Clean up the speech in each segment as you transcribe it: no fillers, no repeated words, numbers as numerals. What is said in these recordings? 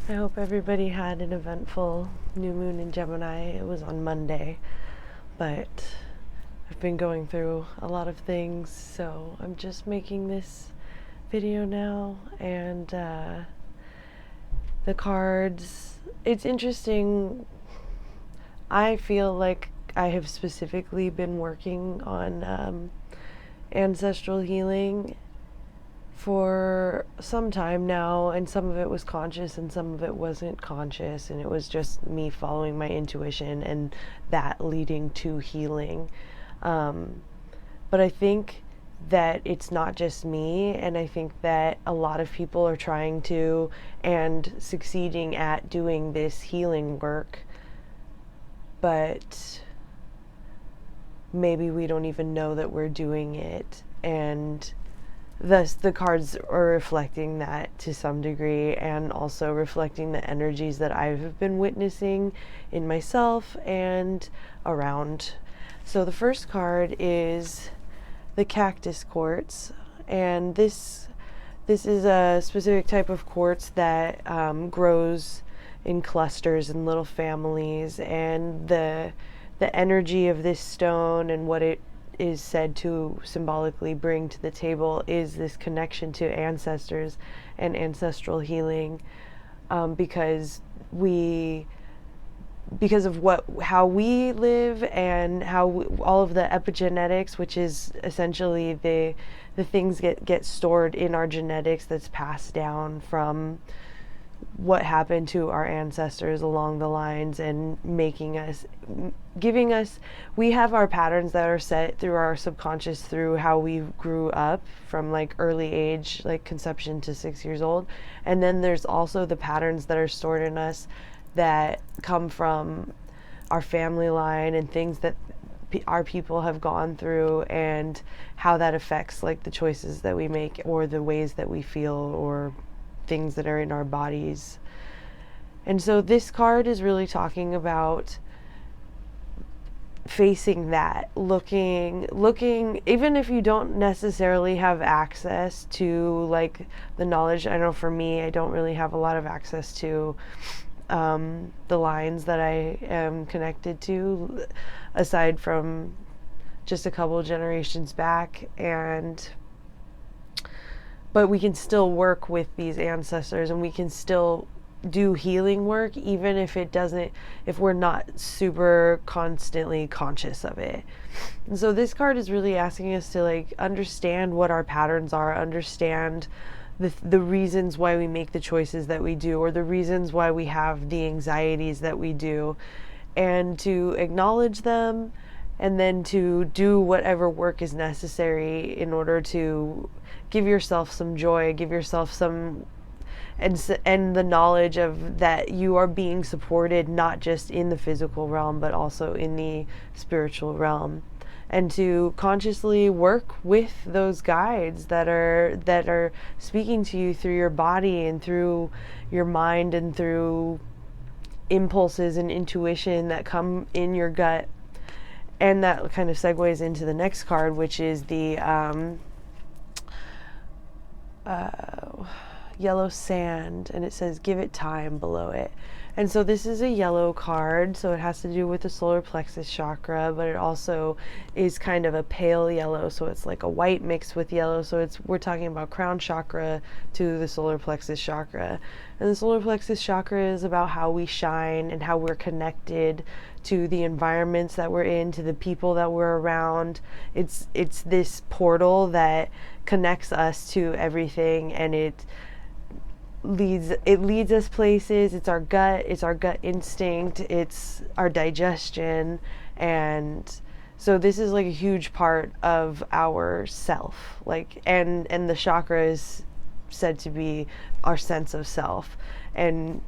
I hope everybody had an eventful new moon in Gemini. It was on Monday, but I've been going through a lot of things, so I'm just making this video now. And the cards, it's interesting. I feel like I have specifically been working on ancestral healing for some time now, and some of it was conscious and some of it wasn't conscious, and it was just me following my intuition and that leading to healing. But I think that it's not just me, and I think that a lot of people are trying to and succeeding at doing this healing work, but maybe we don't even know that we're doing it, and thus the cards are reflecting that to some degree, and also reflecting the energies that I've been witnessing in myself and around. So the first card is the cactus quartz, and this is a specific type of quartz that grows in clusters and little families, and the energy of this stone and what it is said to symbolically bring to the table is this connection to ancestors and ancestral healing, because of how we live, and all of the epigenetics, which is essentially the things get stored in our genetics that's passed down from what happened to our ancestors along the lines, and we have our patterns that are set through our subconscious through how we grew up from like early age, like conception to 6 years old. And then there's also the patterns that are stored in us that come from our family line and things that our people have gone through, and how that affects like the choices that we make or the ways that we feel or things that are in our bodies. And so this card is really talking about facing that, looking, even if you don't necessarily have access to like the knowledge. I know for me, I don't really have a lot of access to the lines that I am connected to, aside from just a couple generations back. But we can still work with these ancestors, and we can still do healing work even if we're not super constantly conscious of it. And so this card is really asking us to like understand what our patterns are, understand the reasons why we make the choices that we do, or the reasons why we have the anxieties that we do, and to acknowledge them, and then to do whatever work is necessary in order to give yourself some joy, give yourself some, and the knowledge of that you are being supported, not just in the physical realm, but also in the spiritual realm, and to consciously work with those guides that are speaking to you through your body and through your mind and through impulses and intuition that come in your gut. And that kind of segues into the next card, which is the yellow sand, and it says give it time below it. And so this is a yellow card, so it has to do with the solar plexus chakra, but it also is kind of a pale yellow, so it's like a white mixed with yellow. So we're talking about crown chakra to the solar plexus chakra. And the solar plexus chakra is about how we shine and how we're connected to the environments that we're in, to the people that we're around. It's this portal that connects us to everything, and it leads us places. It's our gut instinct, it's our digestion. And so this is like a huge part of our self, like, and the chakra is said to be our sense of self and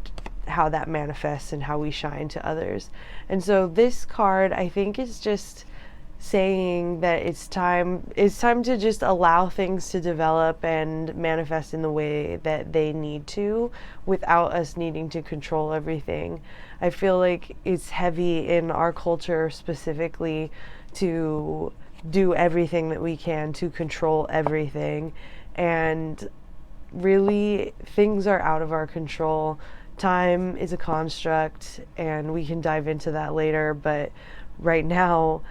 how that manifests and how we shine to others. And so this card, I think, is just saying that it's time to just allow things to develop and manifest in the way that they need to, without us needing to control everything. I feel like it's heavy in our culture specifically to do everything that we can to control everything, and really things are out of our control. time is a construct, and we can dive into that later, but right now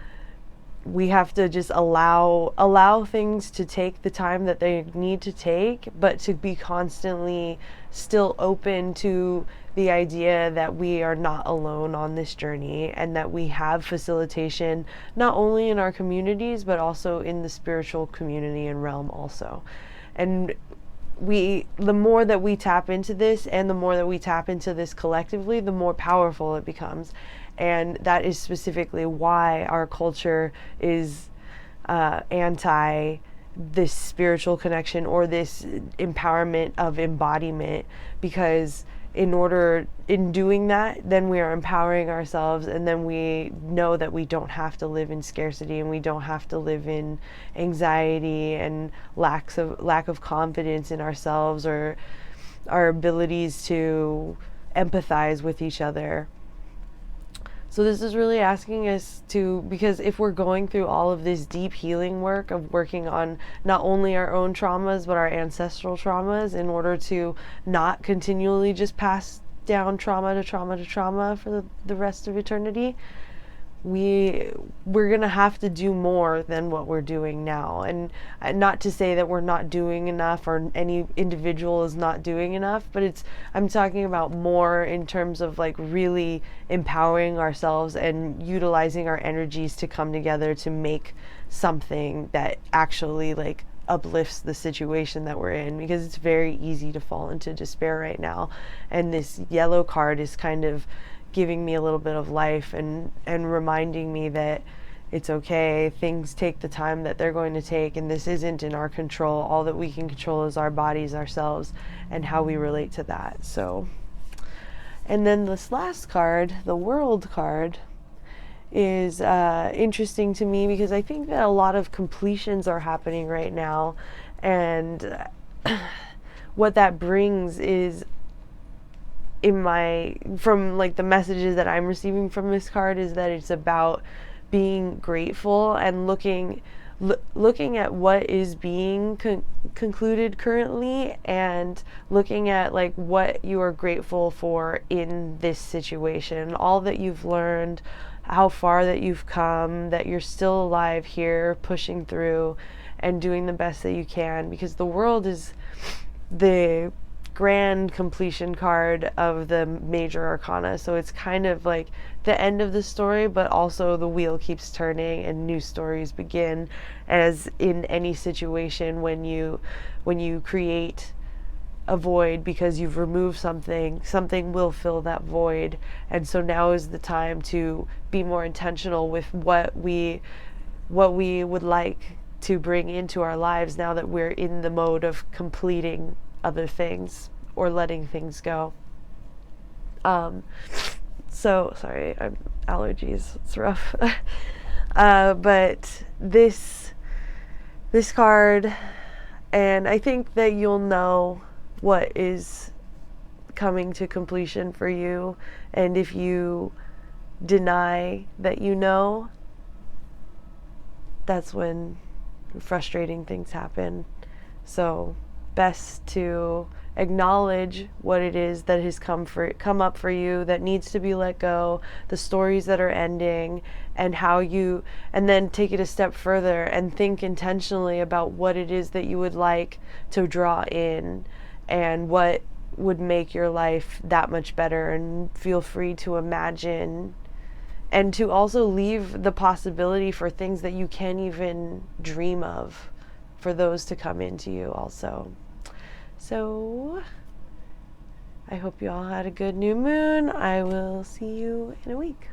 we have to just allow things to take the time that they need to take, but to be constantly still open to the idea that we are not alone on this journey, and that we have facilitation not only in our communities but also in the spiritual community and realm also. And the more that we tap into this, and the more that we tap into this collectively, the more powerful it becomes. And that is specifically why our culture is anti this spiritual connection or this empowerment of embodiment, because in doing that, then we are empowering ourselves, and then we know that we don't have to live in scarcity, and we don't have to live in anxiety and lack of confidence in ourselves or our abilities to empathize with each other. So this is really asking us to, because if we're going through all of this deep healing work of working on not only our own traumas, but our ancestral traumas, in order to not continually just pass down trauma to trauma to trauma for the rest of eternity, we're going to have to do more than what we're doing now. And not to say that we're not doing enough, or any individual is not doing enough, but I'm talking about more in terms of like really empowering ourselves and utilizing our energies to come together to make something that actually like uplifts the situation that we're in, because it's very easy to fall into despair right now. And this yellow card is kind of giving me a little bit of life and reminding me that it's okay. Things take the time that they're going to take, and this isn't in our control. All that we can control is our bodies, ourselves, and how we relate to that. So, and then this last card, the World card, is interesting to me, because I think that a lot of completions are happening right now, and what that brings is, from like the messages that I'm receiving from this card, is that it's about being grateful and looking at what is being concluded currently, and looking at like what you are grateful for in this situation, all that you've learned, how far that you've come, that you're still alive here, pushing through and doing the best that you can, because the World is the grand completion card of the major arcana. So it's kind of like the end of the story, but also the wheel keeps turning and new stories begin. As in any situation, when you create a void because you've removed something will fill that void. And so now is the time to be more intentional with what we would like to bring into our lives, now that we're in the mode of completing other things or letting things go. So sorry, I'm allergies, it's rough. But this card, and I think that you'll know what is coming to completion for you, and if you deny that you know, that's when frustrating things happen. So best to acknowledge what it is that has come up for you, that needs to be let go, the stories that are ending, and then take it a step further and think intentionally about what it is that you would like to draw in, and what would make your life that much better. And feel free to imagine, and to also leave the possibility for things that you can't even dream of, for those to come into you also. So I hope you all had a good new moon. I will see you in a week.